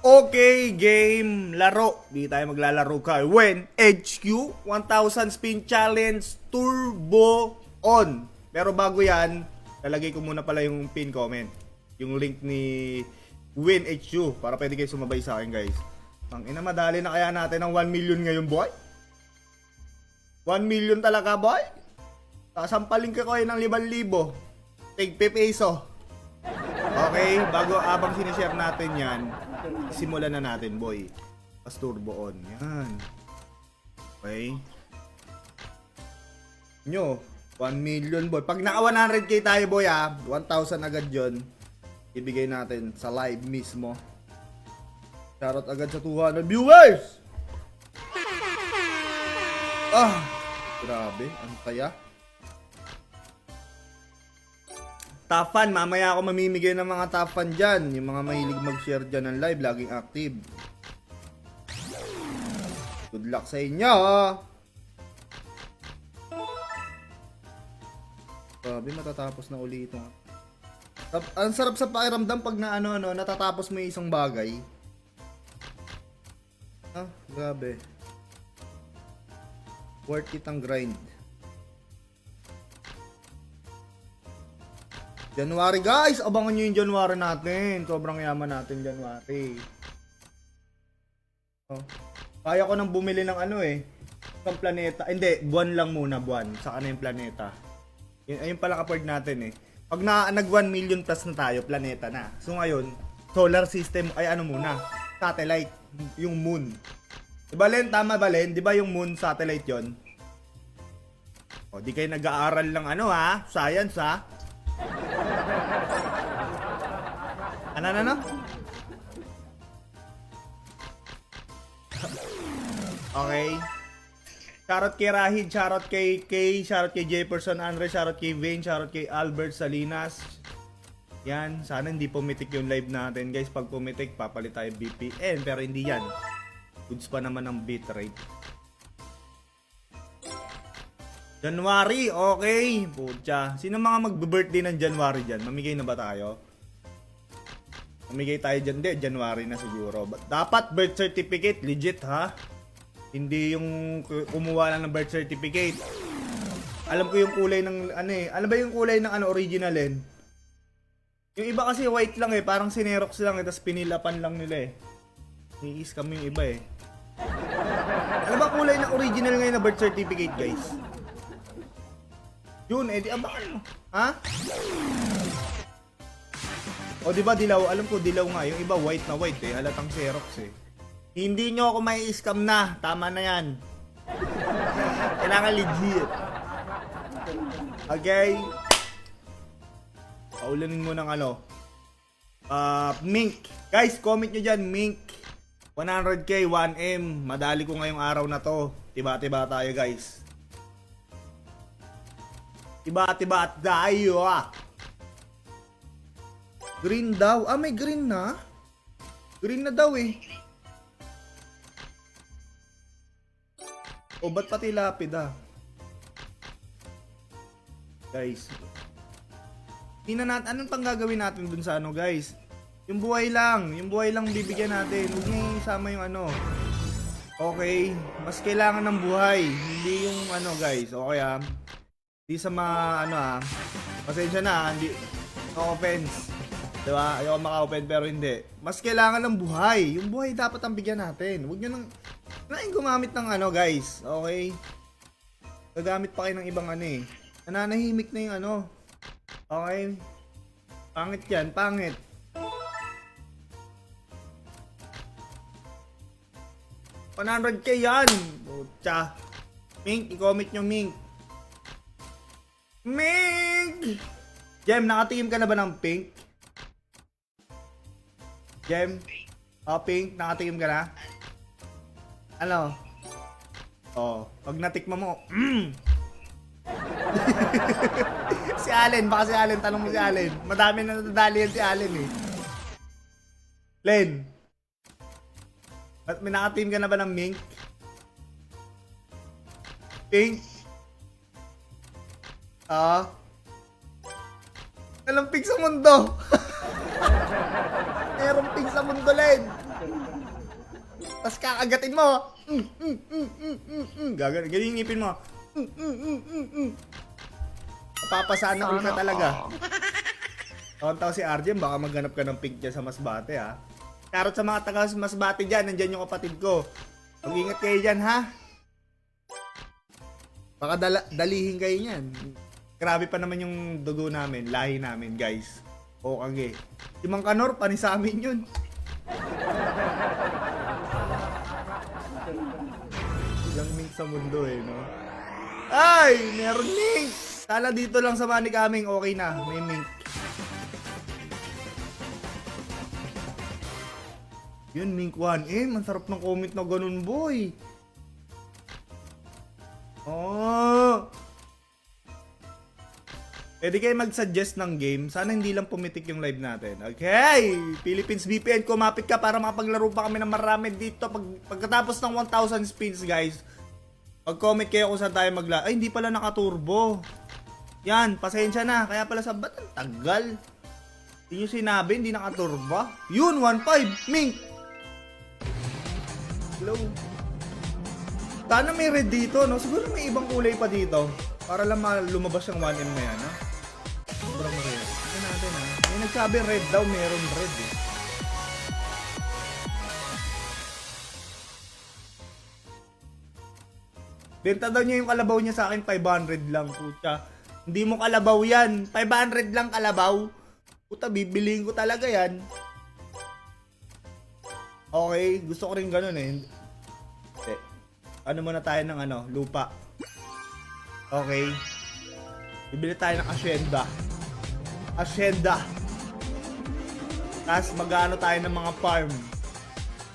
Okay, game, laro. Di tayo maglalaro ka. When HQ 1000 spin challenge turbo on. Pero bago yan, lalagay ko muna pala yung pin comment. Yung link ni Win HQ para pwede kayo sumabay sa akin, guys. Ang ina, madali na kaya natin ng 1 million ngayon, boy? 1 million talaga, boy? Sasampalin ka ko ng 5,000. Take peso. Okay, bago abang sinishare natin yan, simulan na natin, boy. Pas turbo on. Yan. Okay. Nyo, 1 million, boy. Pag naka 100k tayo, boy, 1,000 agad yon. Ibigay natin sa live mismo. Shoutout agad sa 200 viewers! Grabe, ang saya. Top fan, mamaya ako mamimigay ng mga top fan dyan. Yung mga mahilig mag-share dyan ng live, laging active. Good luck sa inyo! Grabe, matatapos na uli ito. Ang sarap sa pakiramdam pag na natatapos mo yung isang bagay. Grabe. Worth it ang grind. January, guys! Abangan nyo yung January natin. Sobrang yaman natin January. Kaya ko nang bumili ng isang planeta. Hindi, buwan lang muna, buwan. Saka na yung planeta. Ayun pala ka-part natin Pag nag 1 million plus na tayo, planeta na. So ngayon, solar system, muna. Satellite, yung moon. Diba Len? Tama ba Len? Diba yung moon satellite yon? Di kayo nag-aaral ng science Ano? Okay. Shoutout kay Rahid, shoutout kay Kay, shoutout kay Jefferson Andre, shoutout kay Vane, shoutout kay Albert Salinas. Yan, sana hindi pumitik yung live natin, guys. Pag pumitik, papalit tayo VPN, pero hindi yan. Goods pa naman ang bitrate. January, okay. Pucha. Sino mga magbe-birthday ng January dyan? Mamigay na ba tayo? Mamigay tayo dyan. Hindi, January na siguro. Dapat birth certificate, legit ha? Hindi yung kumuha lang ng birth certificate. Alam ko yung kulay ng Alam ba yung kulay ng original Yung iba kasi white lang parang sinerox lang tapos pinilapan lang nila i-scam yung iba Alam ba kulay ng original ngayon na birth certificate, guys? Yun, di abangan mo. Ha? O diba dilaw? Alam ko dilaw nga. Yung iba white na white halatang xerox Hindi nyo ako may scam na. Tama na yan. Kailangan legit. Okay. Paulanin mo ng Mink. Guys, comment nyo dyan, Mink. 100k, 1M. Madali ko ngayong araw na to. Tiba-tiba tayo, guys. Tiba-tiba tayo Green daw. May green na? Green na daw ba't pati lapid Guys. Anong pang gagawin natin dun sa guys? Yung buhay lang bibigyan natin. Huwag niyo isama yung Okay, mas kailangan ng buhay. Hindi yung guys. Okay Hindi sa pasensya na, hindi, no offense. Diba? Ayoko maka-open pero hindi. Mas kailangan ng buhay. Yung buhay dapat ang bigyan natin. Huwag nyo nang gumamit ng guys. Okay? Gagamit pa kayo ng ibang Nananahimik na yung Okay? Pangit yan, pangit. $100k yan! Pucha. Mink, i-comment nyo, Mink. Mink! Jem, nakatingin ka na ba ng pink? Jem? Pink, nakatingin ka na? Pag natikma mo, Si Allen, baka si Allen, tanong mo si Allen. Madami na nadali yan si Allen Len, may nakateam ka na ba ng Mink? Pink? Walang pink sa mundo. Merong pink sa mundo, Len. Tapos kakagatin mo. Gagawin yung ngipin mo. Papapasaan ako ka talaga. Taon-taon si Arjen, baka maghanap ka ng pink dyan sa Masbate, ha? Charot sa mga taga Masbate dyan, nandyan yung kapatid ko. Mag-ingat kayo dyan, ha? Baka dalihin kayo niyan. Grabe pa naman yung dugo namin, lahi namin, guys. O kage. Si Mang Kanor, panis sa amin yun. Ilang mink sa mundo eh, no? Ay! Meron mink! Kala dito lang sa Mani Kaming, okay na. May mink. Yun, mink 1M. Ang sarap ng comment na ganun, boy. Oh! Pwede kayo mag-suggest ng game. Sana hindi lang pumitik yung live natin. Okay! Philippines VPN, kumapit ka para makapaglaro pa kami ng marami dito. Pagkatapos ng 1,000 spins, guys, mag-comment kayo kung saan tayo magla... Ay, hindi pala naka-turbo. Yan, pasensya na. Kaya pala sa ba't ang tagal? Hindi nyo sinabi, hindi naka-turbo. Yun, 1.5. Mink! Hello? Sana may red dito, no? Siguro may ibang kulay pa dito. Para lang lumabas yung 1M na yan, ha? Sobrang red. Ito natin, ha? May nagsabi red daw, meron red, eh. Benta daw niya yung kalabaw niya sa akin, 500 lang, puta. Hindi mo kalabaw yan. 500 lang kalabaw. Puta, bibiliin ko talaga yan. Okay, gusto ko rin ganun, eh. Ano muna tayo ng lupa. Okay. Bibili tayo ng asyenda. Asyenda. Tapos mag-ano tayo ng mga farm.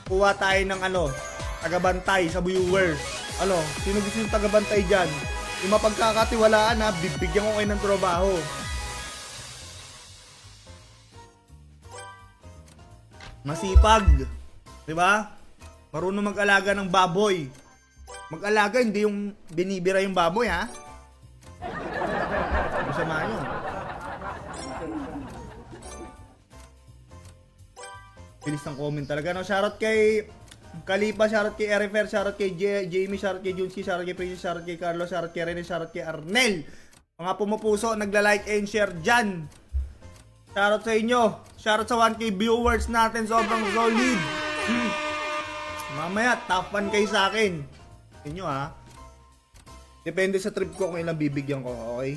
Kuha tayo ng tagabantay sa viewers. Sino gusto yung tagabantay dyan? Yung mapagkakatiwalaan, ha, bibigyan ko kayo ng trabaho. Masipag. Diba? Marunong mag-alaga ng baboy. Mag-alaga, hindi yung binibira yung baboy, ha? Masama yun. Bilis ng comment talaga, no? Shoutout kay Kalipa, shoutout kay Erifer, shoutout kay Jamie, shoutout kay Junski, shoutout kay Princess, shoutout kay Carlos, shoutout kay Rene, shoutout kay Arnel. Mga pumupuso, nagla-like and share dyan. Shoutout sa inyo. Shoutout sa 1K viewers natin, sobrang solid. Mamaya, top 1 kayo sa akin. Inyo, ha? Depende sa trip ko kung ilang bibigyan ko, okay?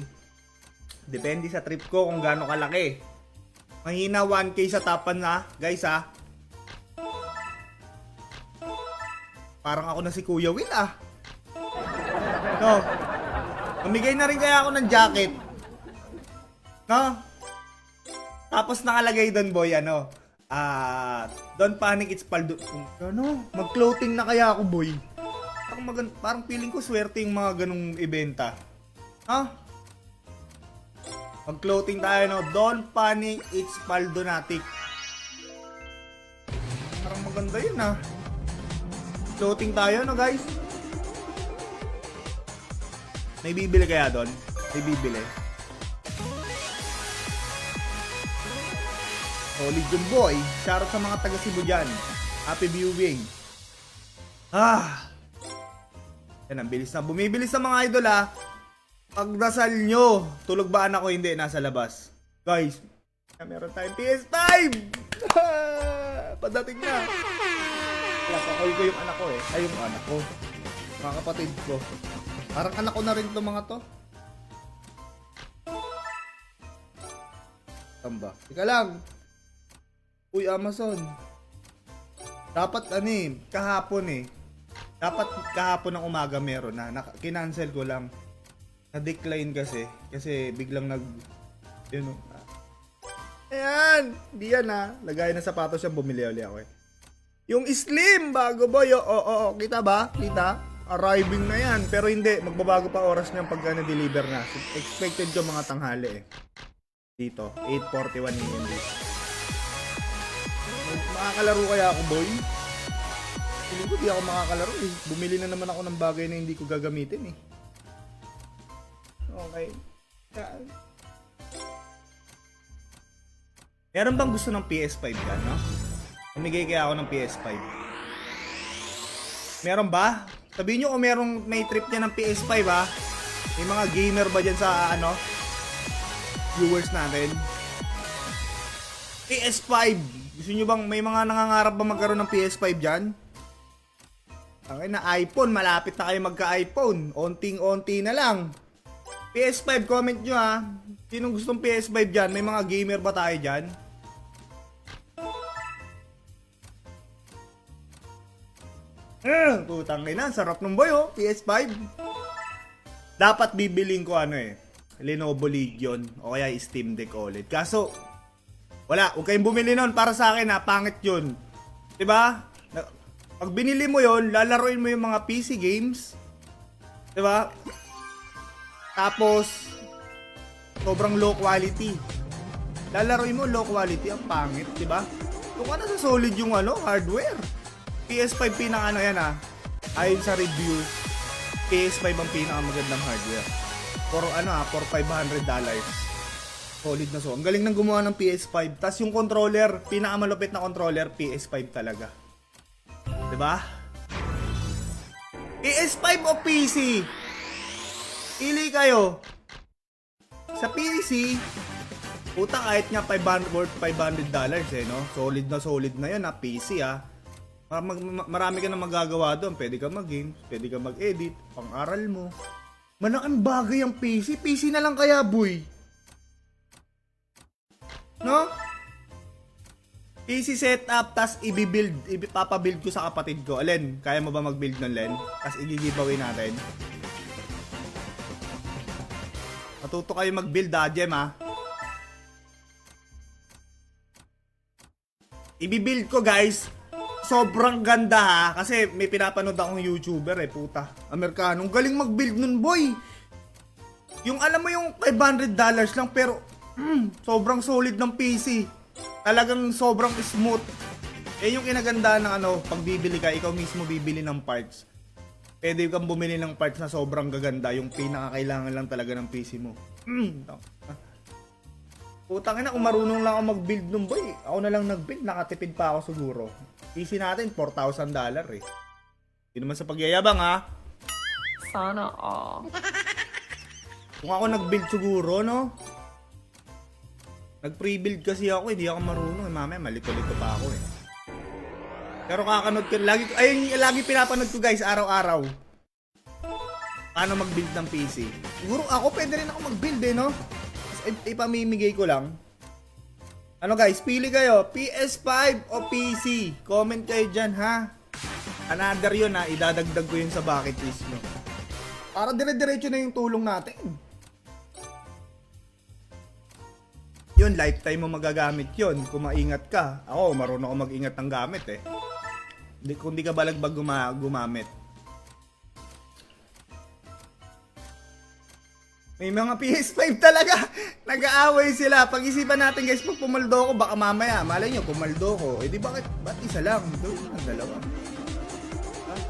Depende sa trip ko kung gaano kalaki. Mahina 1K sa tapan na, guys, ha? Parang ako na si Kuya Will, ah. No. Mamigay na rin kaya ako ng jacket. No? Tapos nakalagay doon, boy, don't panic, it's paldo. Mag-clothing na kaya ako, boy. Parang feeling ko swerte yung mga ganung ibenta. Ha? Mag-clothing tayo, no? Don't panic, it's paldonatic. Parang maganda yun, ha? Clothing tayo, no, guys? May bibili kaya doon? May bibili. Solid yung boy. Shoutout sa mga taga Cebu dyan. Happy viewing. Yan, ang bilis na. Bumibilis sa mga idol, ha. Pagdasal nyo. Tulog ba anak ko? Hindi, nasa labas. Guys, meron tayong PS5! Padating na. Kakakol ko yung anak ko, eh. Ay, yung anak ko. Mga kapatid ko. Parang anak ko na rin itong mga to. Tamba. Ika lang. Uy, Amazon. Dapat kahapon Dapat kahapon ng umaga meron na. Kinancel ko lang. Na-decline kasi biglang ayan, di yan, ha. Lagay na sapatos siya, bumili ulit ako, eh. Yung slim, bago boy. Oo, kita ba? Kita? Arriving na yan. Pero hindi, magbabago pa oras niyan pagka na-deliver na. Expected ko mga tanghali, eh. Dito, 8:41 AM. Makakalaro kaya ako, boy? Hindi ko di ako makakalaro, eh. Bumili na naman ako ng bagay na hindi ko gagamitin, eh. Okay. Meron bang gusto ng PS5 yan, no? Namigay kaya ako ng PS5. Meron ba? Sabihin nyo kung may trip niya ng PS5 ha. May mga gamer ba dyan sa viewers natin? PS5! Gusto nyo bang may mga nangangarap ba magkaroon ng PS5 dyan? Ang na iPhone, malapit na kayo magka-iPhone. Onting-onti na lang. PS5, comment nyo ha. Sinong gustong PS5 dyan? May mga gamer ba tayo dyan? Putang ina, sarap ng boy oh, PS5. Dapat bibiling ko Lenovo Legion o kaya Steam Deck OLED. Kaso, wala, huwag kayong bumili nun. Para sa akin pangit yun. Diba? Pag binili mo yun, lalaroin mo yung mga PC games. Diba? Tapos, sobrang low quality. Lalaroin mo low quality, ang pangit, diba? Kung ka na sa solid yung hardware. PS5 pinaka ayon sa review, PS5 ang pinakamagandang hardware. For $500. Solid na so. Ang galing nang gumawa ng PS5. Tas yung controller, pinakamalupit na controller, PS5 talaga. 'Di ba? PS5 o PC? Pili kayo. Sa PC, puta kahit nga worth $500 no? Solid na 'yan PC Marami ka na magagawa doon. Pwede ka mag-games, pwede ka mag-edit, pang-aral mo. Malaking bagay ang PC. PC na lang kaya, boy. No? PC setup, tas ipapabuild ko sa kapatid ko. Len, kaya mo ba mag-build ng Len? Tas i-giveaway natin. Matuto kayo mag-build Jem I-build ko guys. Sobrang ganda kasi may pinapanood akong YouTuber puta. Amerikanong galing mag-build nun boy. Yung alam mo yung $500 lang pero sobrang solid ng PC. Talagang sobrang smooth. Yung kinaganda ng pag bibili ka, ikaw mismo bibili ng parts. Pwede kang bumili ng parts na sobrang gaganda, yung pinakakailangan lang talaga ng PC mo. Putang ina, kung marunong lang ako mag-build nung boy, ako na lang nag-build, nakatipid pa ako siguro. PC natin, $4,000 Hindi naman sa pagyayabang Sana all. Kung ako nag-build siguro, no? Nag-pre-build kasi ako, hindi ako marunong. Mamaya, malito-lito pa ako Pero kakanood ko, lagi pinapanood ko guys, araw-araw. Paano mag-build ng PC? Siguro ako, pwede rin ako mag-build no? Ipamimigay ko lang. Guys, pili kayo, PS5 o PC? Comment kayo dyan Another yun idadagdag ko yun sa bucket list nyo. Para dire-diretso na yung tulong natin. Yun, lifetime mo magagamit yun kung maingat ka. Ako, marunong ako mag-ingat ng gamit Kung di ka balagbag gumamit. May mga PS5 talaga. Nag-aaway sila. Pag-isipan natin guys, pag pumaldo ako, baka mamaya, malay nyo, pumaldo ko. Di ba't isa lang? Gawin mo ng dalawa.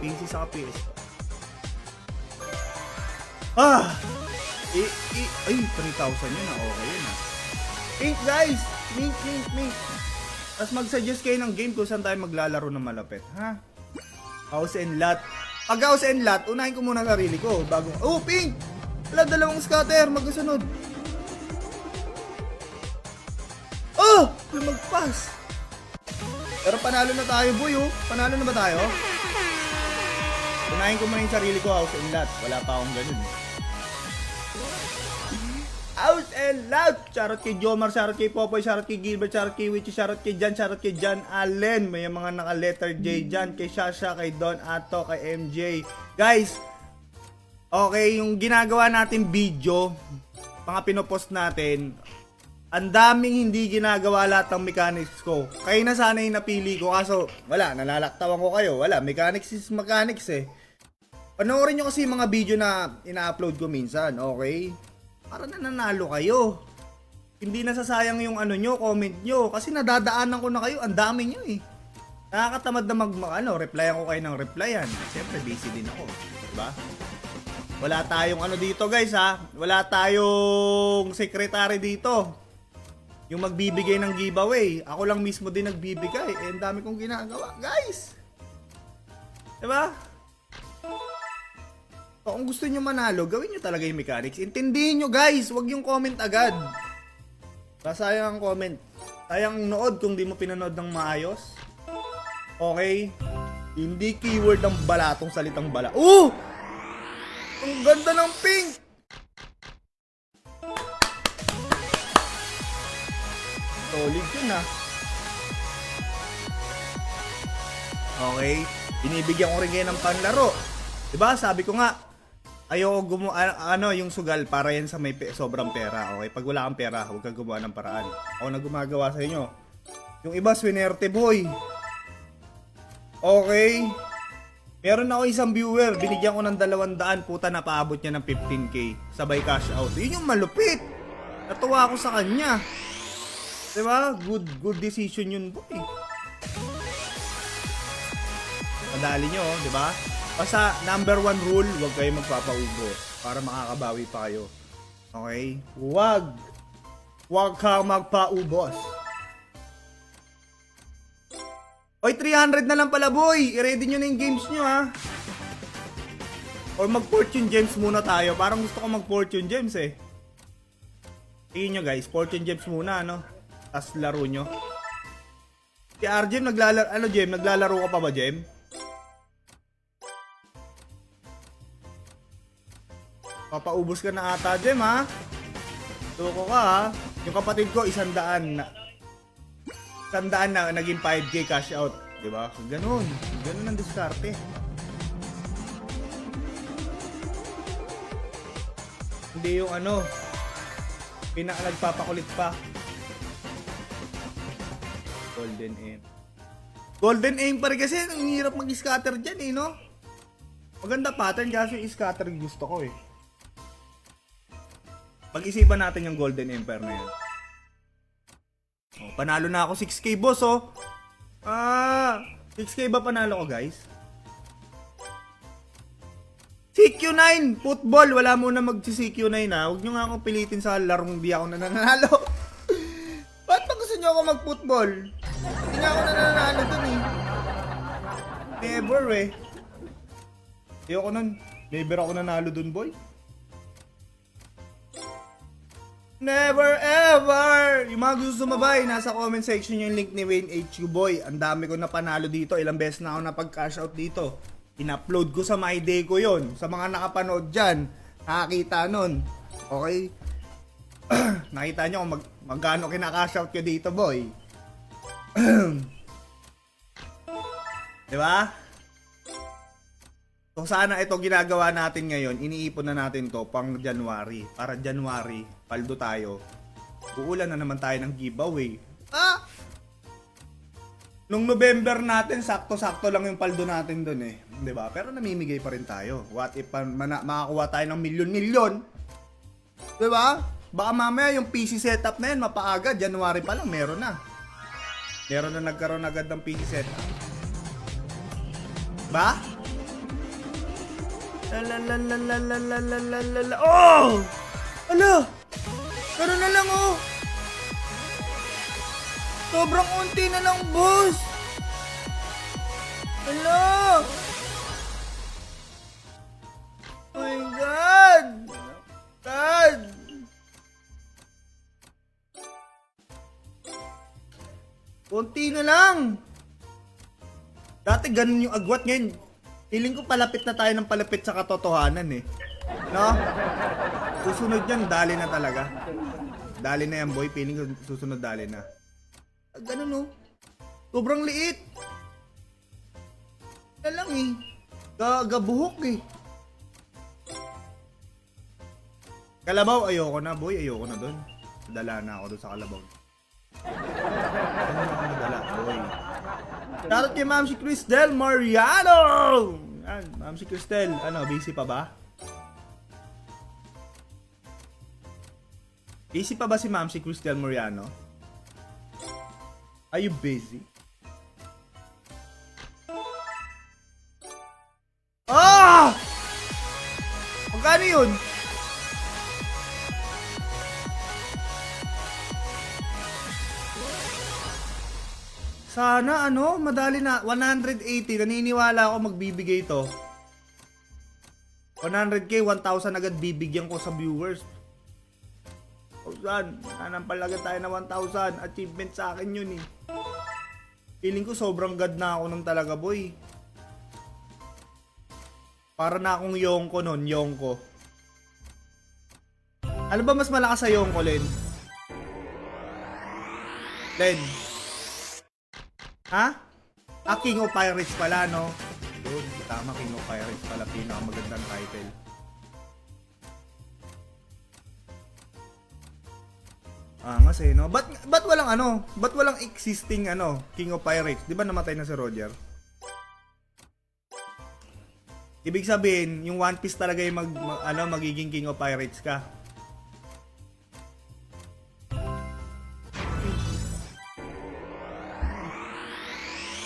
PC sa PS5. Ay, 3,000 yun okay yun Pink guys! Mink. Tapos mag-suggest kayo ng game kung saan tayo maglalaro ng malapit. House and lot. Pag house and lot, unahin ko muna sarili ko. Pink! Wala, dalawang scatter, magkasunod. Lumagpas. Pero panalo na tayo, boy, Panalo na ba tayo? Unahin ko muna yung sarili ko, house and lot. Wala pa akong ganun, House and lot! Shoutout kay Jomar, shoutout kay Popoy, shoutout kay Gilbert, shoutout kay Witchy, shoutout kay John Allen. May mga naka-letter J dyan. Kay Shasha, kay Don Ato, kay MJ. Guys, okay, yung ginagawa natin video, mga pinopost natin, ang daming hindi ginagawa lahat ng mechanics ko. Kayo na sana yung napili ko, kaso wala, nalalaktawan ko kayo. Wala, mechanics is mechanics Panoorin nyo kasi yung mga video na ina-upload ko minsan, okay? Para na nanalo kayo. Hindi nasasayang yung comment nyo, kasi nadadaanan ko na kayo, ang dami nyo Nakakatamad na replyan ko kayo ng replyan. Siyempre, busy din ako, diba? Wala tayong dito guys Wala tayong secretary dito. yung magbibigay ng giveaway. Ako lang mismo din nagbibigay. Eh, ang dami kong ginagawa, guys. Diba? So, kung gusto nyo manalo, gawin nyo talaga yung mechanics. Intindihin nyo, guys. Huwag yung comment agad. Sayang ang comment. Sayang ang nood kung di mo pinanood ng maayos. Okay? Hindi keyword ng balatong salitang bala. Oh! Ang ganda ng pink! Solid yun ah. Okay? Binibigyan ko rin kayo ng panlaro. Diba? Sabi ko nga, ayoko yung sugal para yan sa may sobrang pera. Okay? Pag wala kang pera, huwag kang gumawa ng paraan. Ako na gumagawa sa inyo. Yung iba, swinerte boy. Okay? Meron ako isang viewer, binigyan ko ng 200, puta napaabot niya ng 15k. Sabay cash out. Yun yung malupit. Natuwa ako sa kanya. Diba? Good decision yun boy. Madali nyo, diba? Basta number 1 rule, huwag kayo magpapaubos para makakabawi pa kayo. Okay? Huwag kang magpaubos. Oy, 300 na lang pala boy. I-ready nyo na yung games nyo ha. Or mag-fortune gems muna tayo. Parang gusto ko mag-fortune gems eh. Tingin nyo guys, fortune gems muna ano. Tapos laro nyo. Si RGem naglalaro, ano Jem? Naglalaro ka pa ba Jem? Papaubos ka na ata Jem ha. Tuko ka ha. Yung kapatid ko 100 na. 100 na naging 5k cash out, 'di ba? Ganun ang diskarte. Hindi yung ano, nagpapakulit pa. Golden aim pa rin kasi ang hirap mag-scatter diyan eh, no? Maganda pattern kasi yung scatter gusto ko eh. Pag-isipan natin yung golden empire na yan. Oh, panalo na ako 6k boss oh. 6k ba panalo ko guys? CQ9 football, wala muna mag-CQ9 ha. Huwag nyo nga akong pilitin sa larong di ako nananalo. Ba't ba gusto nyo ako mag-football? Hindi nga ako nananalo dun eh. Never eh. Ayoko nun. Never ako nanalo dun boy. Never ever! Yung mga gusto sumabay, nasa comment section yung link ni Wayne HQ Boy. Ang dami ko na panalo dito. Ilang beses na ako napag-cash out dito. In-upload ko sa My Day ko yon. Sa mga nakapanood dyan, nakakita nun. Okay? Nakita nyo kung magkano kinakash out ko dito, boy. Diba? So sana ito ginagawa natin ngayon, iniipon na natin to pang January. Para January, paldo tayo. Uulan na naman tayo ng giveaway. Nung November natin, sakto-sakto lang yung paldo natin dun eh. 'Di ba? Pero namimigay pa rin tayo. What if makakuha tayo ng milyon-milyon? 'Di ba? Baka mamaya yung PC setup na yan, mapaaga, January pa lang, meron na. Meron na nagkaroon agad ng PC setup. Ba? Oh! Ala! Karoon na lang oh! Sobrang unti na lang, boss! Ala! Oh my God! God! Unti na lang! Dati ganun yung agwat, ngayon feeling ko palapit na tayo ng palapit sa katotohanan eh. No? Susunod yan, dali na talaga. Dali na yan boy, feeling ko susunod dali na. Ganun oh. Sobrang liit. Na lang eh. Gabuhok eh. Kalabaw, ayoko na boy, ayoko na dun. Dala na ako dun sa kalabaw. Ano na ako nadala boy. Shoutout kay Ma'am si Cristel Mariano! Ma'am si Cristel, ano, busy pa ba? Busy pa ba si Ma'am si Cristel Mariano? Are you busy? Ah! Magkano yun? Sana ano, madali na. 180. Naniniwala ako magbibigay to. 100k, 1,000 agad bibigyan ko sa viewers. 1,000. Nanampalagan tayo na 1,000. Achievement sa akin yun eh. Feeling ko sobrang god na ako nun talaga, boy. Para na akong Yongko nun, Yongko. Ano ba mas malakas sa Yongko, Len? Len? Ha? Ah, King of Pirates pala, no? Yun, tama, King of Pirates pala. Pinakamagandang title. Angas eh, no? Ba't walang ano? Ba't walang existing ano? King of Pirates? Di ba namatay na si Roger? Ibig sabihin, yung One Piece talaga yung magiging King of Pirates ka.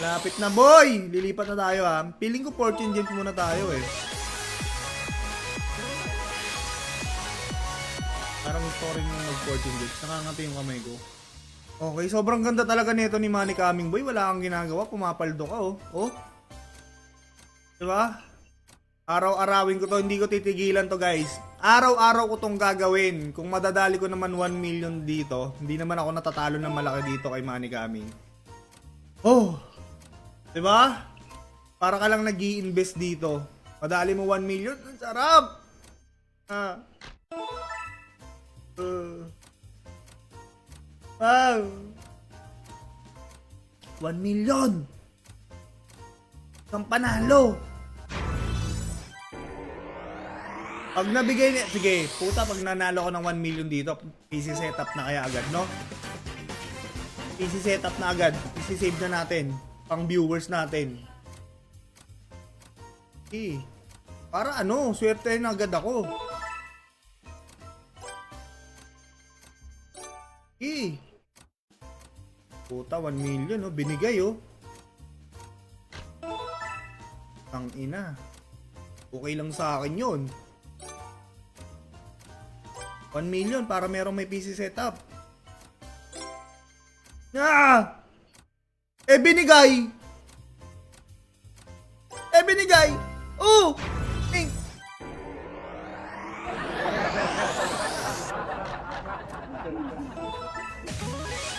Lapit na, boy! Lilipat na tayo, ha. Feeling ko Fortune Gems muna tayo, eh. Parang gusto ko rin yung mag-Fortune Gems. Nakangati yung kamay ko. Okay, sobrang ganda talaga nito ni Manny Coming, boy. Wala kang ginagawa. Pumapaldo ka, oh. Oh. Diba? Araw-arawin ko to. Hindi ko titigilan to, guys. Araw-araw ko tong gagawin. Kung madadali ko naman 1 million dito, hindi naman ako natatalo ng malaki dito kay Manny Coming. Oh! Diba? Para ka lang nag-i-invest dito. Madali mo 1 million. Ang sarap! Wow! 1 million! Isang panalo! Pag nabigay niya, sige, puta, pag nanalo ko ng 1 million dito, PC setup na kaya agad, no? PC setup na agad. PC save na natin. Pang viewers natin. Para ano, swerte na agad ako. Puta, 1 million, oh. Binigay, oh. Ang ina. Okay lang sa akin yun. 1 million para merong may PC setup. Binigay! Binigay! Oh! Pink!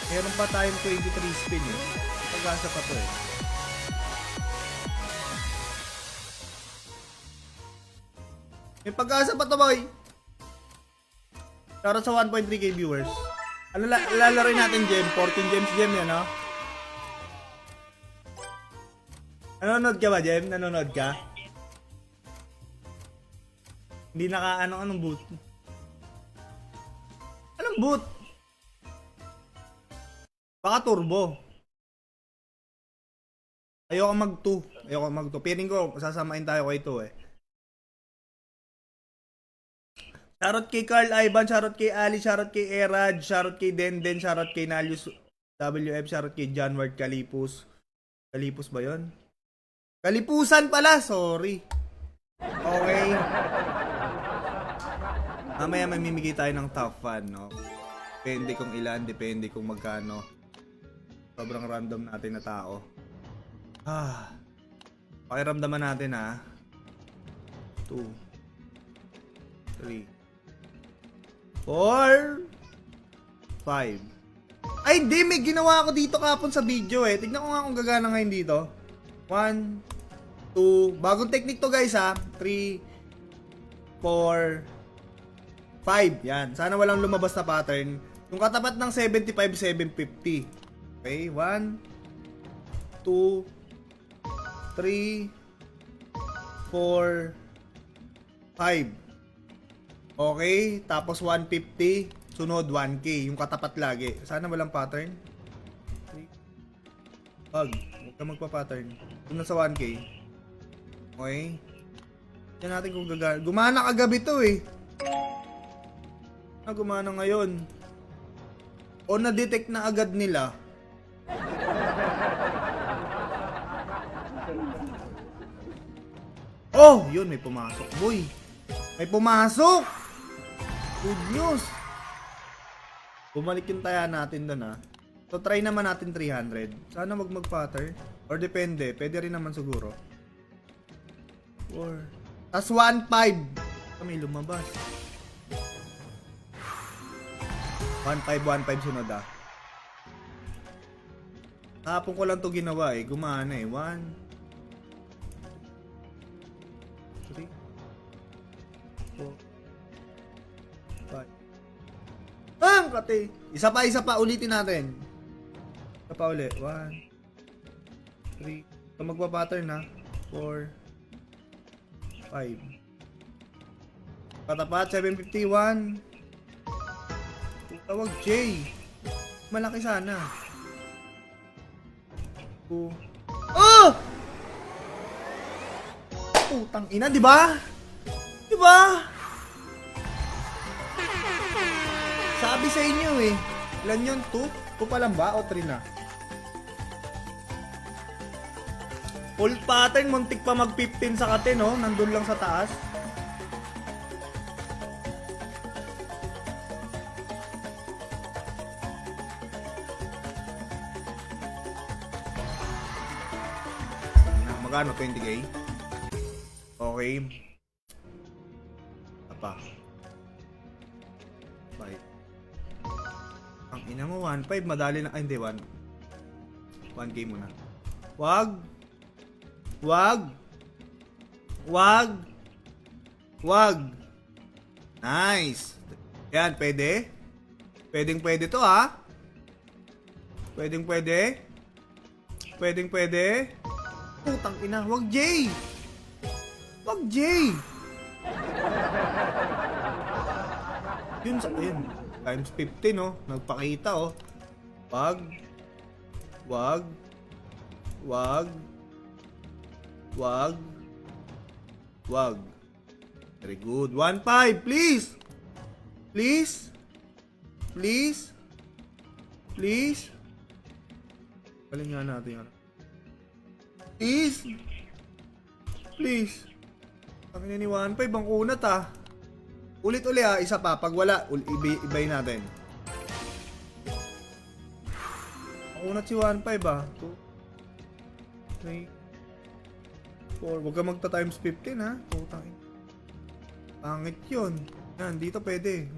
Meron pa tayong 23 spin eh. Pag-asa pa to eh. May pag-asa pa to, boy! Para sa 1.3k viewers. Ano lalaroin natin, Gem? 14 gems, Gem yan, no? Nanonood ka ba, Gem? Nanonood ka? Hindi anong boot? Anong boot? Baka turbo. Ayoko mag-2. Piling ko, sasamain tayo kay 2 eh. Shoutout kay Carl Ivan, shoutout kay Ali, shoutout kay Erad, shoutout kay Denden, shoutout kay Nalius WF, shoutout kay John Ward Kalipus. Kalipus ba yon? Kalipusan pala, sorry. Okay. Mamaya mamimigay tayo ng top fan, no? Depende kung ilan, depende kung magkano. Sobrang random natin na tao. Pakiramdaman natin, ha. 2 3 4 5. Ay, hindi, may ginawa ako dito kapon sa video eh. Tignan ko nga kung gagana ngayon dito. 1 2, bagong technique to, guys, ha. 3 4 5. Yan, sana walang lumabas na pattern. Yung katapat ng 75 750. Okay, 1 2 3 4 5. Okay, tapos 150, sunod 1k, yung katapat lagi. Sana walang pattern. Huwag ka magpa-pattern. Doon na sa 1k. Okay. Tignan natin kung gumana kagabi to eh. Gumana ngayon. O na-detect na agad nila. Oh, yun, may pumasok, boy. May pumasok! Good news! Bumalik yung taya natin doon, ha. So, try naman natin 300. Sana wag mag-pattern. Or depende. Pwede rin naman siguro. 4. Tas 1.5. Kami lumabas. 1.5 sunod ah. Hapon ko lang to ginawa eh. Gumana eh. 1, 3, 4, 5. Ah! Kati! Isa pa. Ulitin natin. Isa pa ulit. 1, 3. Ito magpa-pattern ha. 4, 5. Katapat. 751. Tawag J. Malaki sana. 2. Oh! Putang ina, di ba? Di ba? Sabi sa inyo eh. Ilan yun? 2? 2 pa lang ba? O 3 na? Full pattern. Muntik pa mag 15 sa kate, no? Nandun lang sa taas. Magkano? 20k? Okay. Apa? 5. Ang ina mo, 1.5. Madali na. Ay, hindi. 1k muna. Wag. Nice. Yan, pwede. Pwede to, ha? Pwede. Putang ina, wag J! Yun, times 50, no? Nagpakita, oh. Wag. Very good. 1.5, please! Galing nga natin yan. Please. Ang ina ni 1.5, ang unat ah. Ulit-uli ah, isa pa. Pag wala, ibay natin. Ang unat si 1.5 ah. 2, 3, 4. Huwag ka magta-times 15 ha. Putang ina. Pangit yun. Yan, dito pwede.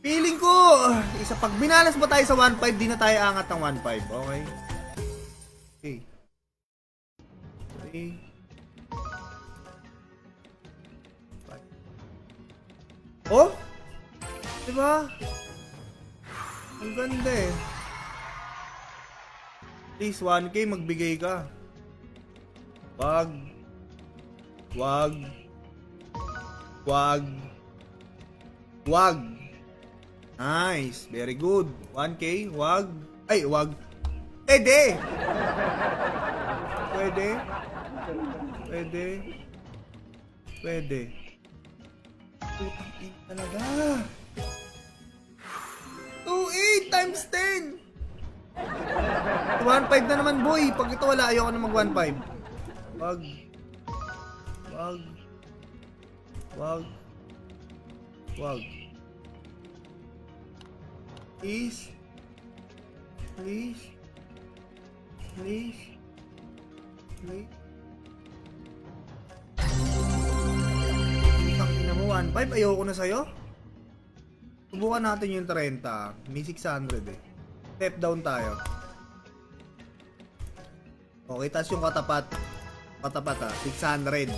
Feeling ko, isa pag binalas ba tayo sa 1.5, di na tayo angat ng 1.5. Okay? Okay. 3, 5. Oh? Diba? Ang ganda eh. Please, 1k, magbigay ka. Wag. Nice. Very good. 1k. Wag. Ay, wag. Pwede. Putang ina talaga. 2.8 times 10. 1.5 na naman, boy. Pag ito wala, ayoko na mag 1.5. Wag. Please. Ang ina mo, 1.5. Ayoko na sa'yo. Subukan natin yung 30. May 600 eh. Step down tayo. Okay, tas yung katapat ha, 600.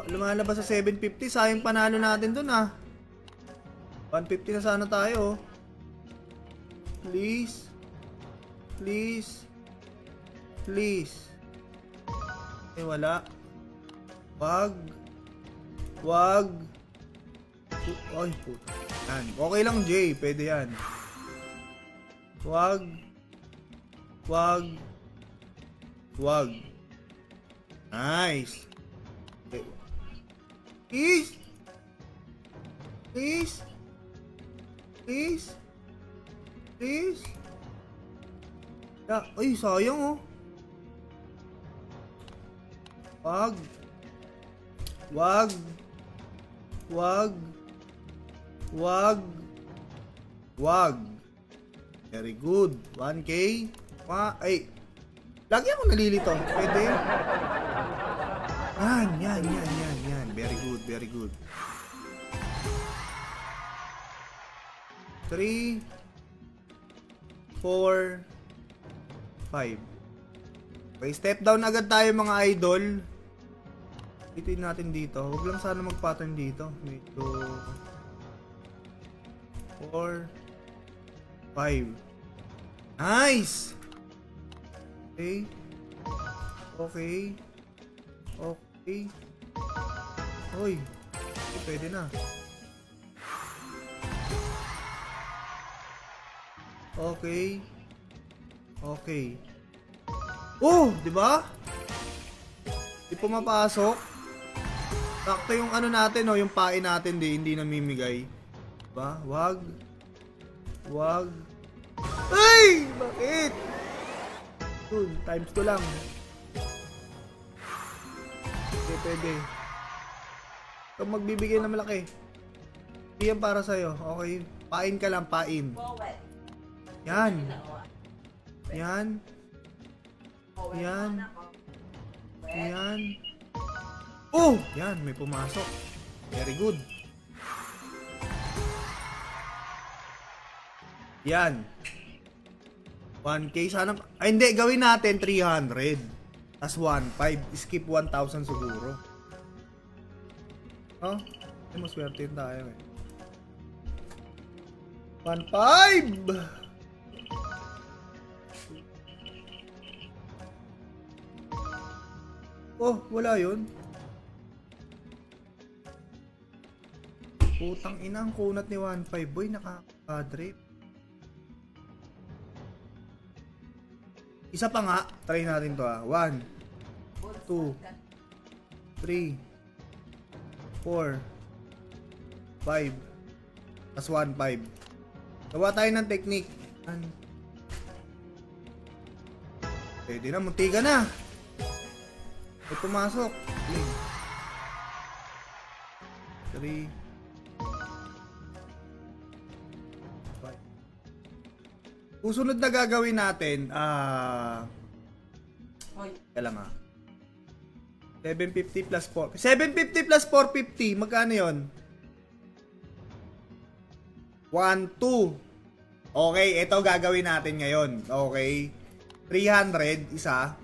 Lumalabas sa 750. Sayang panalo natin dun ah. 150 na sana tayo. Please. Eh wala. Wag. Ay puta. Yan. Okay lang Jay, pwede yan. Wag. Nice. Okay. Please. Ay, sayang oh. Wag. Wag. Wag. Wag. Very good. 1K. Ay. Lagi ako nalilito. Pwede. Yan. Very good, very good. 3, 4, 5. Okay, step down agad tayo mga idol. Ituin natin dito. Huwag lang sana mag-pattern dito. Medyo 4, 5. Nice! Okay. Okay. Okay. Hoy. Pwede na. Okay. Okay. Oh, di ba? Di pumapasok. Sakto yung ano natin, oh, yung pain natin, hindi namimigay. Diba? Wag. Wag. Ay! Bakit? Dude, times 2 lang. Okay, pwede. Ito magbibigay na malaki. Hindi yan para sa'yo. Okay. Pain ka lang, pain. Yan. Yan. Yan. Yan. Oh! Yan, may pumasok. Very good. Yan. 1K sana. Ay, hindi. Gawin natin 300. Tas 1.5. Skip 1,000 siguro. Oh? Ay, maswerte yun tayo eh. 1.5! Oh, wala yun. Putang ina, ang kunat ni 1.5 boy, nakakadrip. Isa pa nga, try natin to ah. 1, 2, 3, 4, 5, tas 1.5. Gawa tayo ng technique. Pwede na, muntiga na. May pumasok. 3, 5. Susunod na gagawin natin, kaya lang 750 plus 4. 750 plus 450, magkano yun? 1, 2. Okay, ito gagawin natin ngayon. Okay. 300, isa.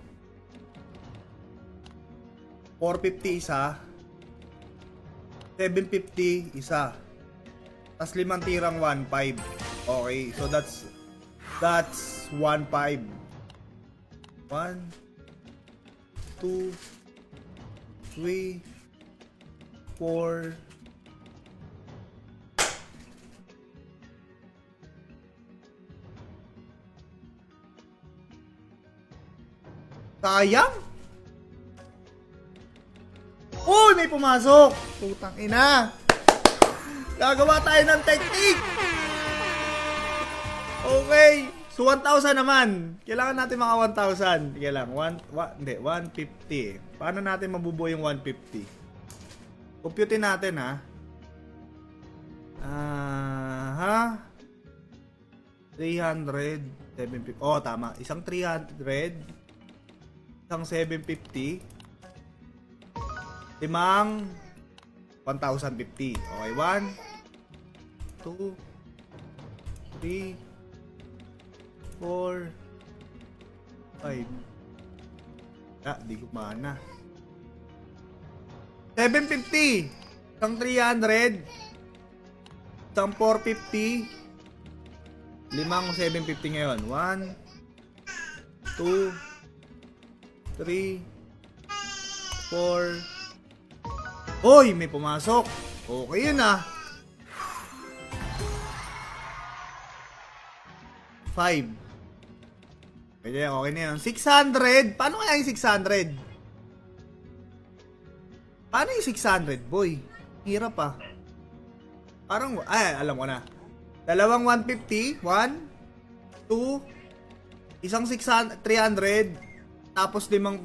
450, isa. 750, isa. Tapos 5 tirang 1.5. Okay, so that's 1.5. 1, 2, 3, 4. Sayang. Uy, may pumasok. Putang ina. Gagawa tayo ng technique. Okay. So 1,000 naman. Kailangan natin mga 1,000. Kailangan 150. Paano natin mabubuo yung 150? Computein natin ha. 300, 750. Oh, tama. Isang 300, isang 750, 5 1,050. Okay, 1, 2, 3, 4, 5. Di gumana. 750, isang 300, isang 450, 5 750 ngayon. 1, 2, 3, 4. Hoy, may pumasok. Okay yun ah. 5. Pwede, okay na yun. 600. Paano kaya yung 600? Paano yung 600, boy? Hirap ah. Parang, alam ko na. Dalawang 150. 1, 2, isang 600, 300. Tapos 5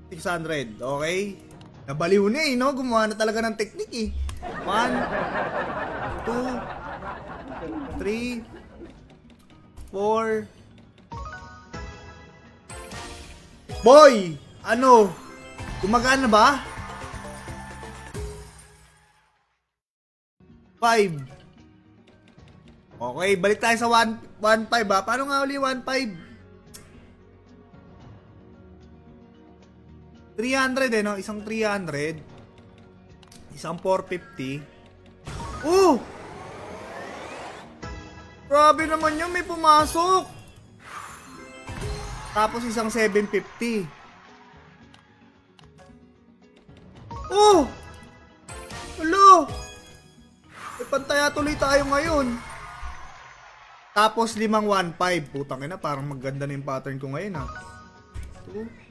600, okay? Nabaliw na no? Gumawa na talaga ng technique eh. 1, 2, 3, 4. Boy! Ano? Gumagana ba? 5. Okay, balik tayo sa 1.5 ha. Paano nga uli 1.5? 300 eh, no? Isang 300. Isang 450. Oh! Grabe naman yun, may pumasok. Tapos isang 750. Oh! Hello! May pantaya tuloy tayo ngayon. Tapos 5 1.5. Putang ina, parang maganda na yung pattern ko ngayon ha. 2.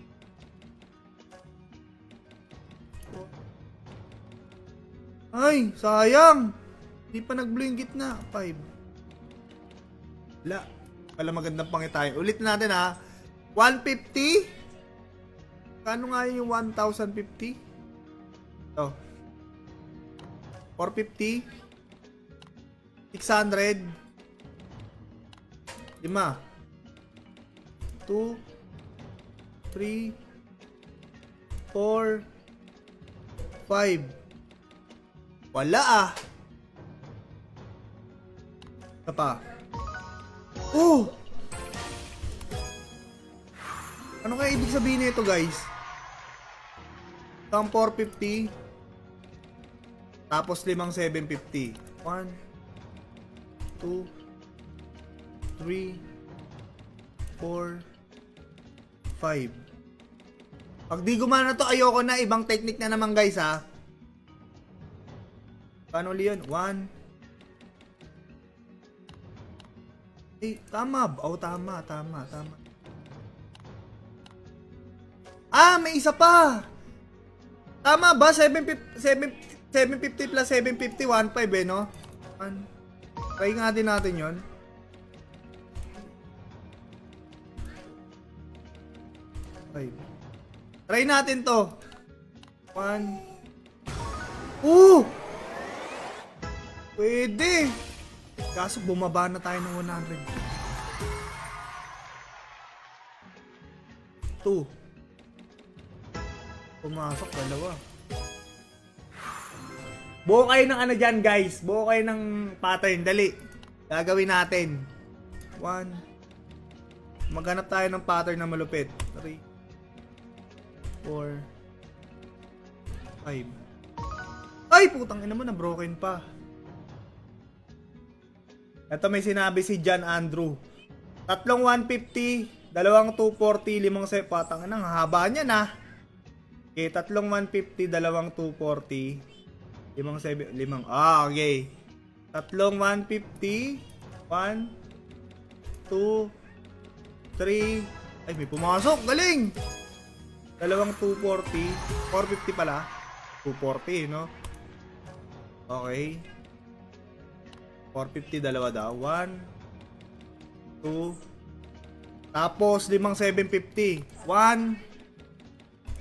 Ay, sayang. Hindi pa nag-blue yung gitna. 5. Wala. Wala magandang pangitayo. Ulit natin ha. 150. Kano nga yung 1,050? Ito. 450. 600. 5. 2. 3. 4. 5. Wala ah. Ito pa. Oh! Ano kaya ibig sabihin nito guys? Isang 450. Tapos 5 750. 1, 2, 3, 4, 5. Pag di gumana to, ayoko na. Ibang technique na naman guys ha. Paano ulit yun? 1. Eh, tama. Oh, tama. Ah, may isa pa. Tama ba? 750 plus 750, 1.5 eh, no? Try nga din natin yun. Try natin to. 1. Pwede. Kaso bumaba na tayo ng 100. 2. Pumasok, dalawa. Buo kayo ng ano dyan guys. Buo kayo ng pattern. Dali. Gagawin natin. 1. Maghanap tayo ng pattern na malupit. 3. 4. 5. Ay, putang ina mo, na broken pa. Ito may sinabi si John Andrew. 3 150, 2 240, 5 patang nang haba niya na. Okay, 3 150, 2 240, 5 7 5. Ah, okay. 3 150, 1 2 3. Ay, may pumasok, galing. 2 240, 450 pala. 240, no? Okay. 450, dalawa daw. 1, 2. Tapos, 5 750. 1,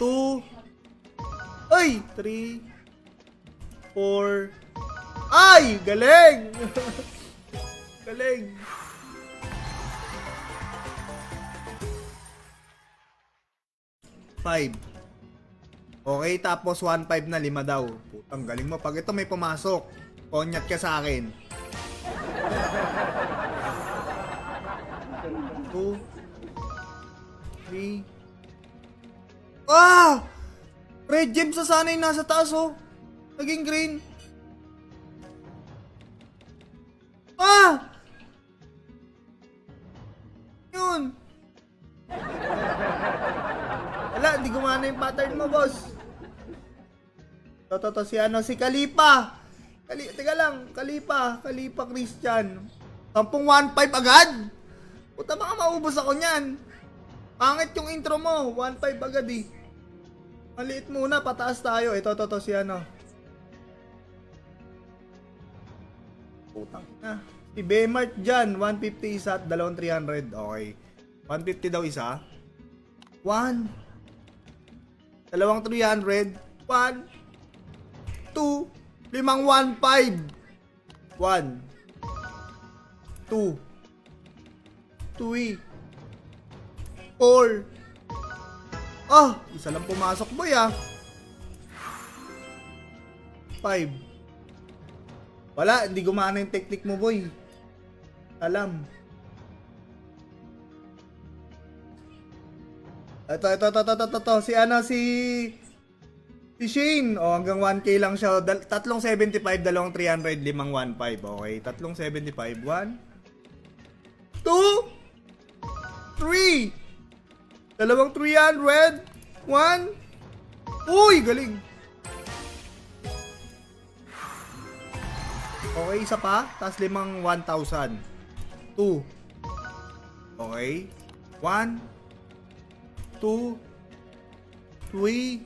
2. Ay! 3, 4. Ay! Galing! Galing! Five. Okay, tapos 1.5 na 5 daw. Putang galing mo. Pag ito may pumasok, konyat ka sa akin. 2, 3. Ah! Red gem sa sana yung nasa taas oh. Naging green. Ah! Yun. Wala, hindi gumana yung pattern mo, boss. To, si ano, si Kalipa. Teka lang, Kalipa Christian. 10-1.5 agad? Puta, baka maubos ako niyan. Pangit yung intro mo, 1.5 agad eh. Maliit muna, pataas tayo. Ito, si ano. Putang na. Si Bmart dyan, 150 isa at 2,300. Okay. 150 daw isa. 1. 2,300. 1. 2. Limang 1.5. 1, 2, 3, 4. Ah, isa lang pumasok boy ah. 5. Wala, hindi gumana yung technique mo boy. Alam. Ito. Si Shane. O, hanggang 1K lang siya. Tatlong 75, dalawang 300, limang 1.5. Okay, tatlong 75. 1, 2, 3. Dalawang 300. 1. Uy, galing. Okay, isa pa. Tapos limang 1,000. 2. Okay. 1, 2, 3,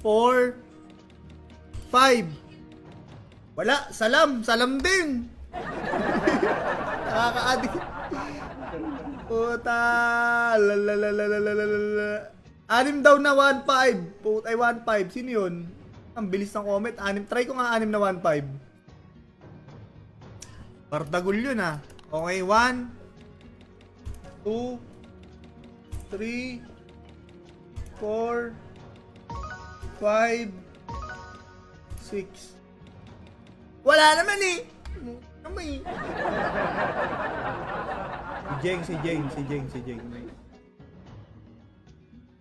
4, 5. Wala, salam din. Nakaka-adik. Puta. Anim daw na 1.5. Puta, ay 1.5. Sino yun? Ang bilis ng comment. Try ko nga 6 na 1.5. Bardagul yun ah. Okay, 1, 2, 3, 4, 5, 6. Wala naman eh. Kamay. Si Jeng.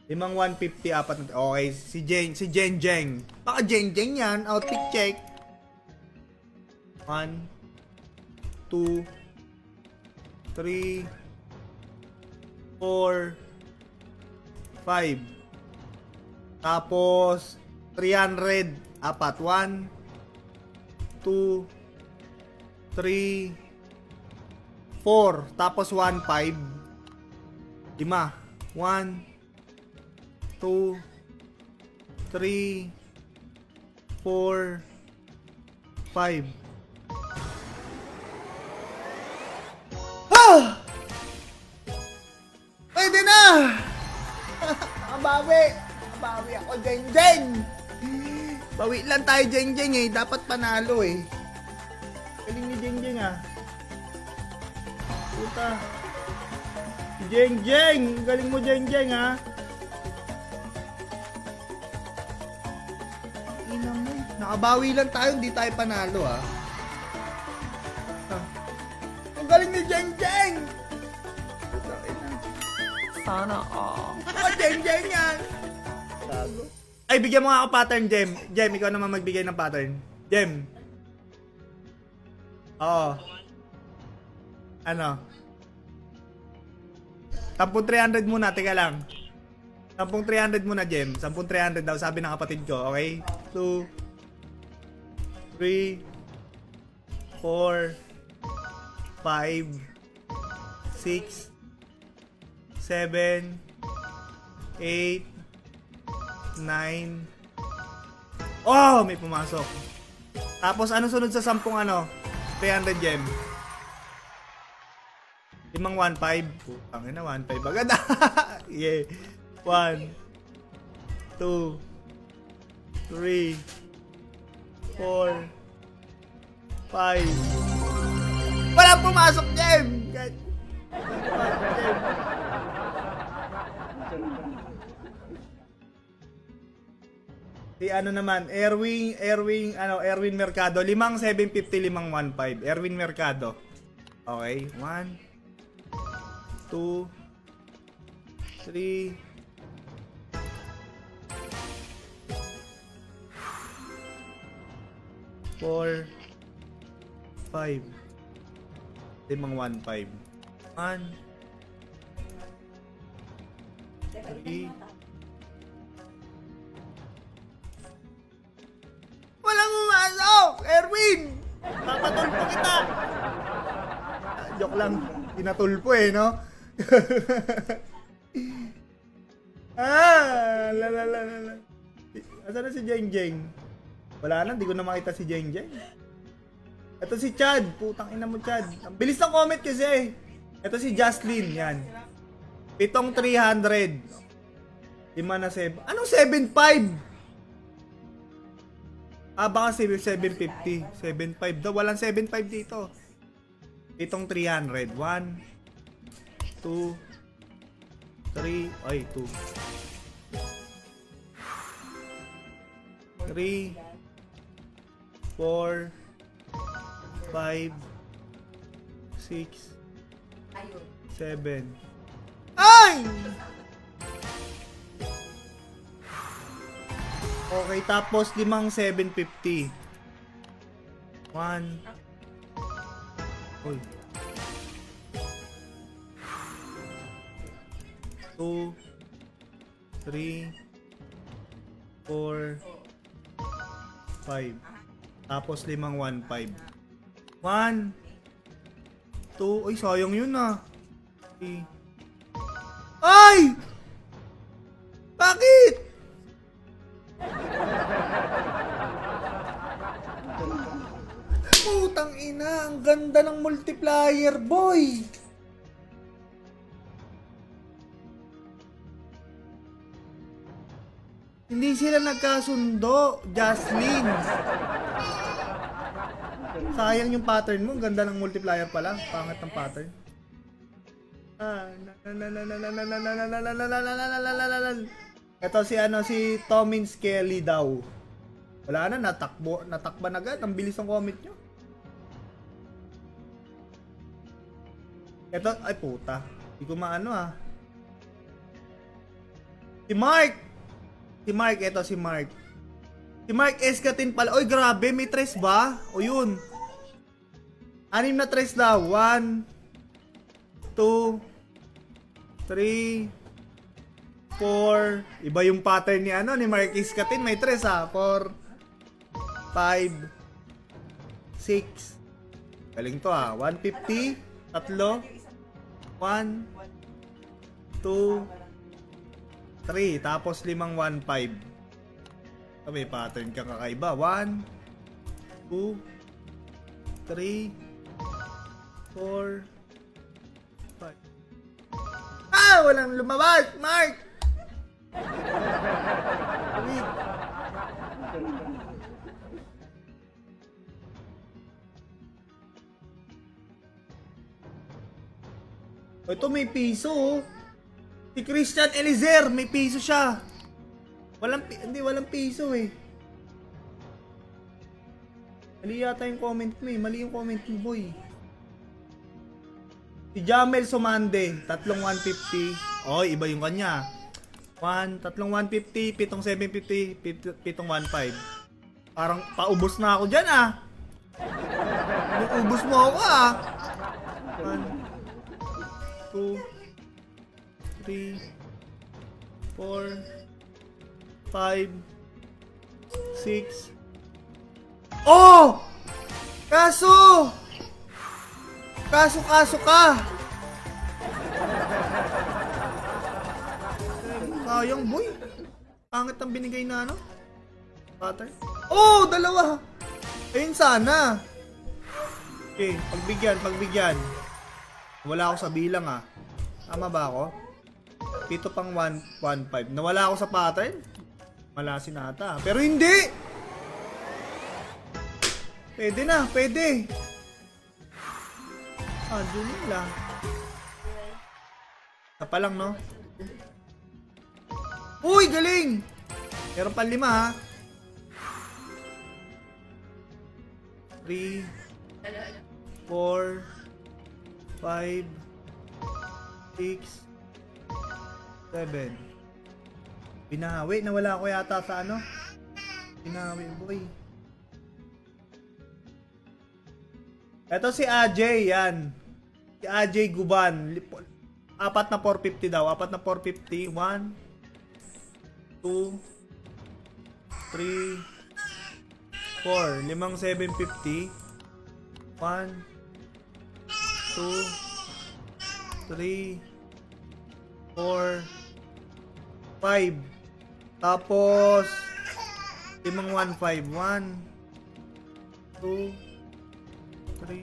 Limang 150, apat na. Okay, si Jeng. Baka Jeng yan. Outfit check. 1, 2, 3, 4, 5. Tapos 300, apat. 1, 2, 3, 4. Tapos 1.5. 5. 1, 2, 3, 4, 5. Ah! Pwede na! Bawi ako, Jeng. Bawi lang tayo, Jeng eh. Dapat panalo eh. Galing ni Jeng ah. Puta. Jeng. Galing mo, Jeng ah. Ina mo. Nakabawi lang tayo, hindi tayo panalo ah. Ang galing ni Jeng. Puta, ina. Sana all. Ako, Jeng yan. Tago. Ay, bigyan mo nga ako pattern, Jem. Jem, ikaw naman magbigay ng pattern. Jem. Oo. Ano? Tampung 300 muna, teka lang. Tampung 300 muna, Jem. Sampung 300 daw, sabi ng kapatid ko. Okay? 2, 3, 4, 5, 6, 7, 8, 9. Oh, may pumasok. Tapos ano sunod sa 10 ano? 300 gem. Limang 1.5. Putang ina, 1.5 agad. Yeah. 1, 2, 3, 4, 5. Walang pumasok gem. Si ano naman, Erwin Mercado, limang 750, limang 1.5. Erwin Mercado. Okay, 1, 2, 3, 4, 5. Limang 1.5. 1, 3, walang umasok! Erwin! Papatulpo kita! Joke lang. Tinatulpo eh, no? La. Asa na si Jeng? Wala na, di ko na makita si Jeng. Ito si Chad. Putang ina mo, Chad. Ang bilis ng comment kasi. Ito si Jocelyn, yan. 7,300. 5 na 7. Anong 7.5? 7 Baka 750. 7.5 daw. Walang 7.5 dito. Itong 300. 1, 2, 3. Ay, 2. 3, 4, 5, 6, 7. Ay! Okay, tapos limang 750. 1. Uy. 2, 3, 4, 5. Tapos limang 1.5. 1, 2. Ay, sayang yun ah. 3. Ay! Bakit? Putang ina, ang ganda ng multiplier, boy! Hindi sila nagkasundo, Jocelyn. Sayang yung pattern mo, ang ganda ng multiplier pala, pangit ng pattern. Ito si si Tomin Skelly daw. Wala na, natakban agad. Ang bilis ng comment nyo. Ito, ay puta. Hindi ko maano Si Mark! Si Mark, ito si Mark. Si Mark Escatin pala. Oy, grabe, may tres ba? O yun. 6 na tres daw. 1, 2, 3, 4. Iba yung pattern ni ni Mark Escatin. May tres 4, 5, 6. Galing to 150, 3, 1, 2, 3. Tapos 5, 1, 5. May pattern kang kakaiba. 1, 2, 3, 4, 5. Walang lumabas, Mark! Wait. Ito may piso Si Christian Elizer, may piso siya. Walang piso Mali yata yung comment mo Mali yung comment mo, boy. Si Jamel Sumande, 150. Iba yung kanya. 3 150, 7 750, 7 15. Parang paubos na ako dyan Ubus mo ako 1, 2, 3, 4, 5, 6. Oh! Kaso ka! Sayang, boy. Pangit ang binigay na pattern. Oh! Dalawa! Ayun sana. Okay, pagbigyan. Wala ako sa bilang Tama ba ako? Pito pang 1, 1, 5. Nawala ako sa pattern? Malasin ata. Pero hindi! Pwede na, pwede. Doon lang. Isa pa lang, no? Uy, galing! Meron pa 5, 3, 4, 5, 6, 7. Binawi. Nawala ko yata sa Binawi, boy. Ito si Ajay, yan. Si Ajay Guban. 4 na 450 daw. 4 na 450. 1, 2, 3, 4. 5 750. 1, 2, 3, 4, 5. Tapos 5 1, 5. 1, 2, 3,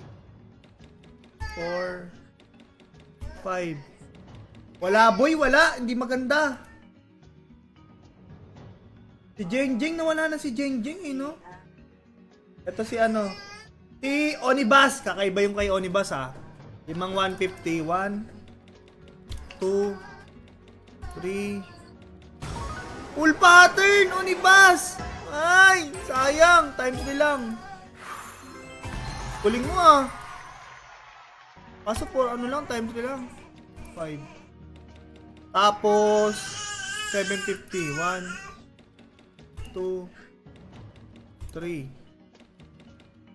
4, 5. Wala, boy, wala. Hindi maganda. Si Jengjeng, nawala na si Jengjeng, no? Ito si ano? Si Onibas. Kakaiba yung kay Onibas ha. 5 150. 1, 2, 3. Full pattern! Onibas! Ay! Sayang! Times 3 lang. Kuling mo ah. Kaso for ano lang, times 3 lang. 5. Tapos 750. 1, 2, 3.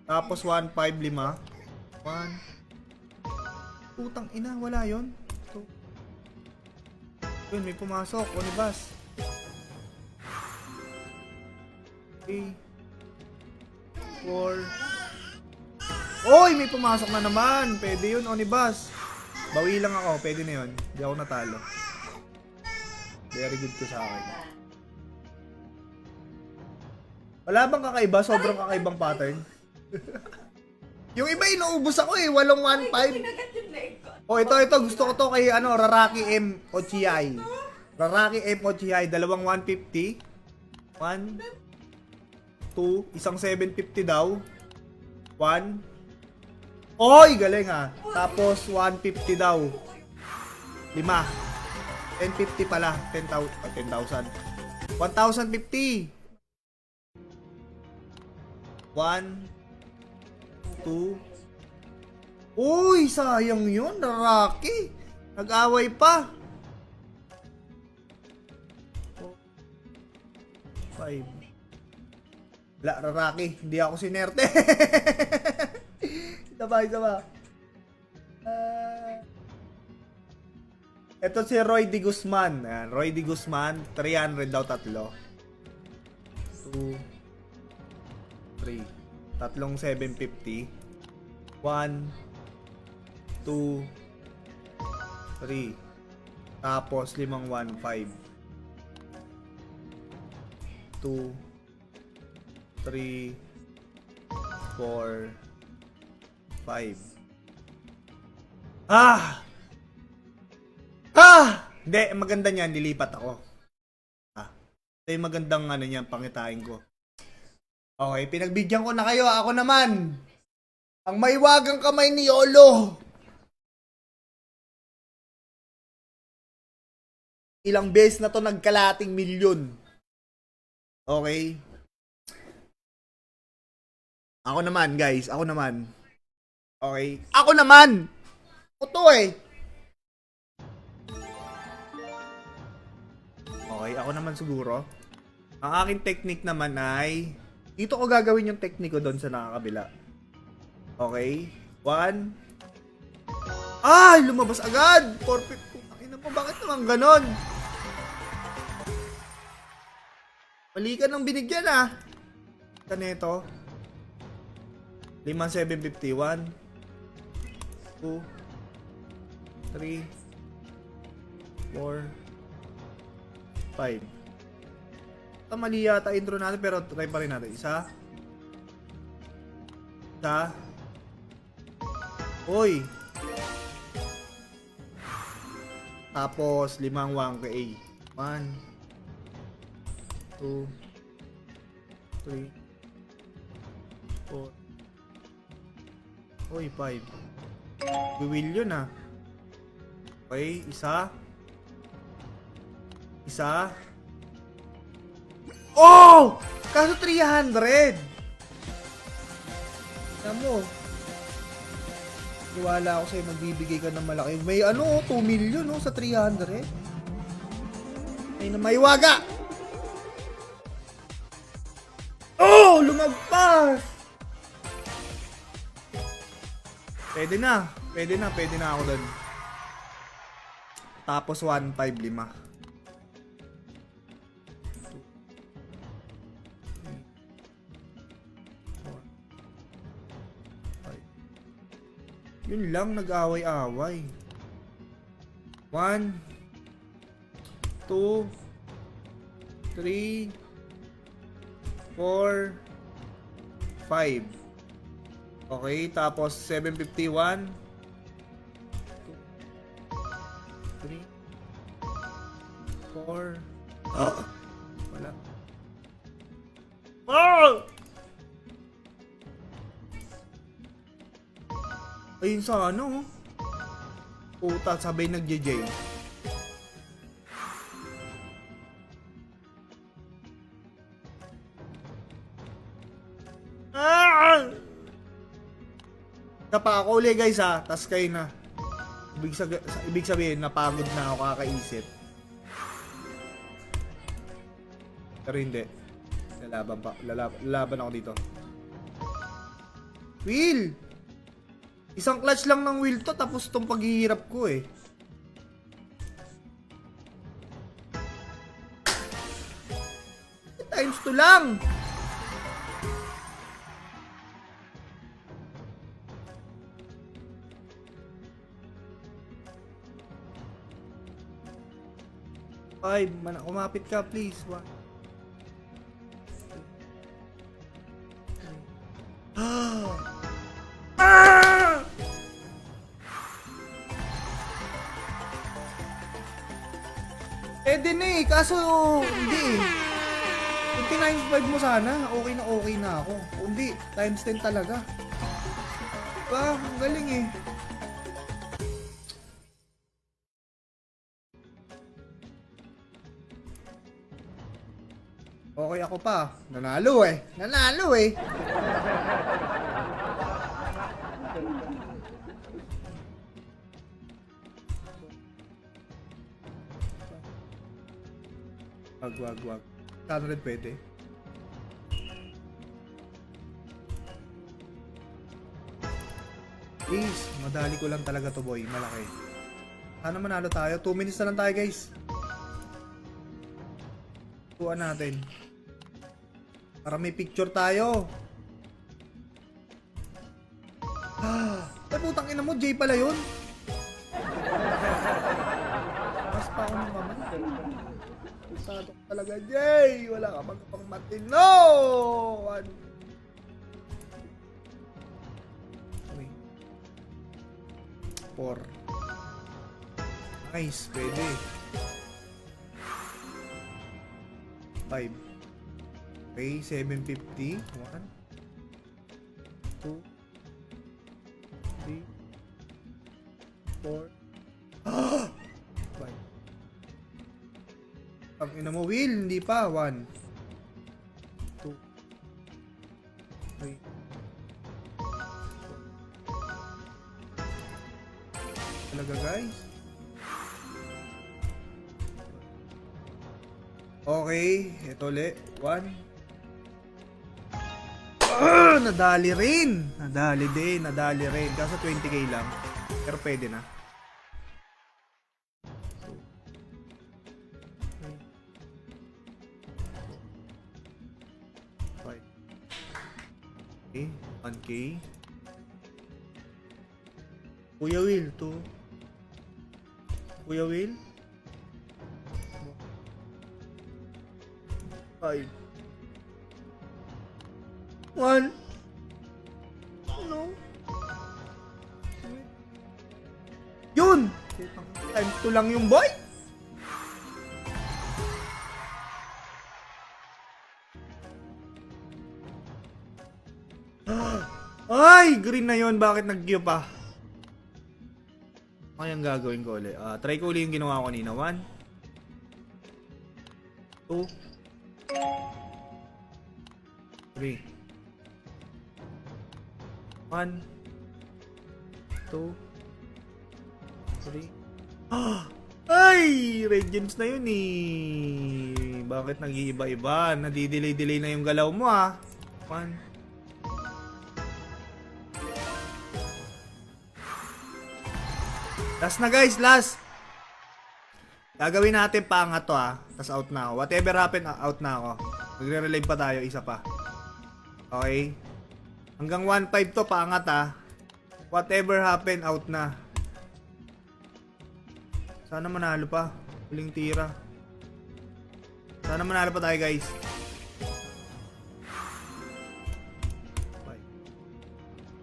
Tapos 1, 5, 5. 1. Putang ina, wala yon. 2. Yun, may pumasok. Onibas. 3, 4. Oy, may pumasok na naman. Pwede yun, Onibas. Bawi lang ako. Pwede na yun. Hindi ako natalo. Very good to sa akin. Wala bang kakaiba? Sobrang kakaibang pattern. Yung iba inuubos ako eh. 815. Oh, ito. Gusto ko to kay ano, Raraki M. Ochiai. Raraki M. Ochiai. Dalawang 150. 1, 2. Isang 750 daw. 1. Oy, galing ha. Tapos 150 daw. 5. 1050 pala. 10,000. 1,050. 1, 2. Uy, sayang yun. Raraki. Nag-away pa. 5. Wala, Raraki. Hindi ako sinerte. Isa ba? Ito si Roy D. Guzman. Ayan, Roy D. Guzman. 300 daw tatlo. 2, 3. Tatlong 750. 1, 2, 3. Tapos 515. 2, 3, 4, 5. Hindi, maganda niyan, nilipat ako. Ito yung magandang ano niyan, pangitain ko. Okay, pinagbigyan ko na kayo. Ako naman, ang maiwagang kamay ni Yolo. Ilang beses na to nagkalating milyon. Okay? Ako naman, guys. Ako naman. Okay? Ako naman! Ito eh. Okay, ako naman siguro. Ang aking technique naman ay dito ko gagawin yung technique ko doon sa nakakabila. Okay? 1. Ay! Lumabas agad! 450. Ay naman, bakit naman ganon? Mali ka nang binigyan ah. Kaneto. 5,751. 2, 3, 4, 5. Mali yata intro natin pero try pa rin natin. Isa. Uy. Tapos 5 1K. 1, 2, 3, 4. Uy, 5. Will yun ah. Okay, isa. Oh! Kaso 300. Alam mo. Iwala ako sa'yo, magbibigay ka ng malaki. May ano, 2 million no, sa 300. Ay na maiwaga. Oh! Lumagpas! Pwede na ako doon. Tapos 155. Yun lang, nag-away-away. 1, 2, 3, 4, 5. Okay, tapos 751. 2, 3, 4. Wala. Oh! Ayun sa ano. Puta, sabay nag-J. Ah! Isa pa ako ulit guys ha, tas kayo na. Ibig sabihin, napagod na ako kakaisip. Pero hindi. Lalaban ako dito. Will! Isang clutch lang ng wheel to, tapos tong paghihirap ko eh. Times 2 lang! Ay, kumapit ka please. Ah! Pwede na eh, kaso hindi eh. Kung times 5 mo sana, okay na ako. Hindi, times 10 talaga. Diba? Ang galing eh. Okay ako pa. Nanalo eh. Wag. Saan rin pwede? Please, madali ko lang talaga to boy. Malaki. Sana manalo tayo. 2 minutes na lang tayo guys. Tuan natin. Para may picture tayo. Ay putang ina mo, Jay pala yun. Mas pa ako ng kamay. Usado ka talaga, Jay. Wala ka magpang matino. 4. Nice, pwede. 5. Okay, 750. 1, 2, 3, 4. 5. Ang ina mo, Will, hindi pa. 1, 2, 3. Talaga, guys. Okay, ito ulit. 1. Nadali rin. Nadali rin. Kaso 20k lang. Pero pwede na. 5. Okay, 1k. Kuya Will, 2. Kuya Will. 5. 1. Ano? Yun! Times 2 lang yung boy! Ay! Green na yun. Bakit nag-queue pa? Ano yung gagawin ko ulit? Try ko ulit yung ginawa ko kanina. 1, 2, 3. 1, 2, 3. Ay! Red gems na yun eh. Bakit nag-iiba-iba? Nadidelay-delay na yung galaw mo 1. Last na guys, last. Gagawin natin paangat to tas out na ako. Whatever happen, out na ako. Magre-relive pa tayo, isa pa. Okay? Hanggang 1.5 to, paangat Whatever happen, out na. Sana manalo pa. Huling tira. Sana manalo pa tayo guys.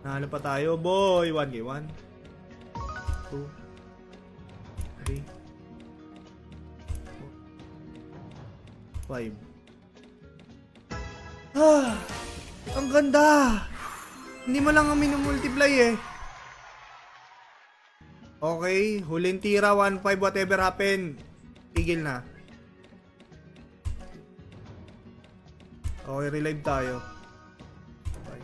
Nanalo pa tayo, boy. 1k, 1, 2, 3, 4, 5. Ang ganda! Hindi mo lang ang minumultiply eh. Okay, huling tira, 1-5, whatever happen. Tigil na. Okay, relive tayo. Okay.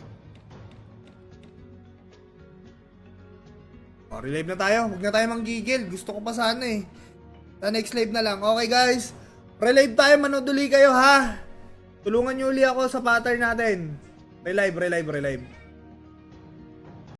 Oh, relive na tayo. Huwag na tayo manggigil. Gusto ko pa sana eh. Sa next live na lang. Okay guys, relive tayo. Manood uli kayo ha. Tulungan nyo uli ako sa pattern natin. Relive.